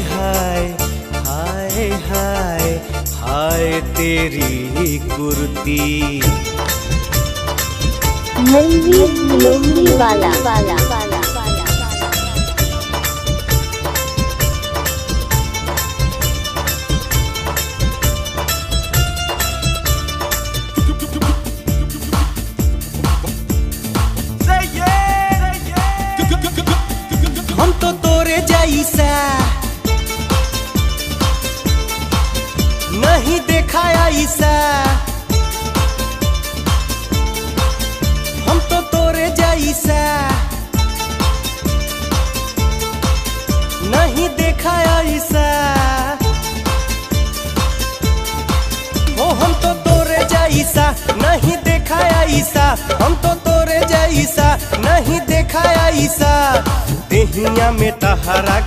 हाय हाय हाय हाय तेरी कुर्ती। लुंगी वाला वाला वाला हम तो तोरे जैसा नहीं देखा ऐसा, हम तो तोरे जैसा नहीं देखा ऐसा। हो हम तो तोरे जैसा नहीं देखा ऐसा, हम तो तोरे जैसा नहीं देखा ऐसा। देहिया में तहरा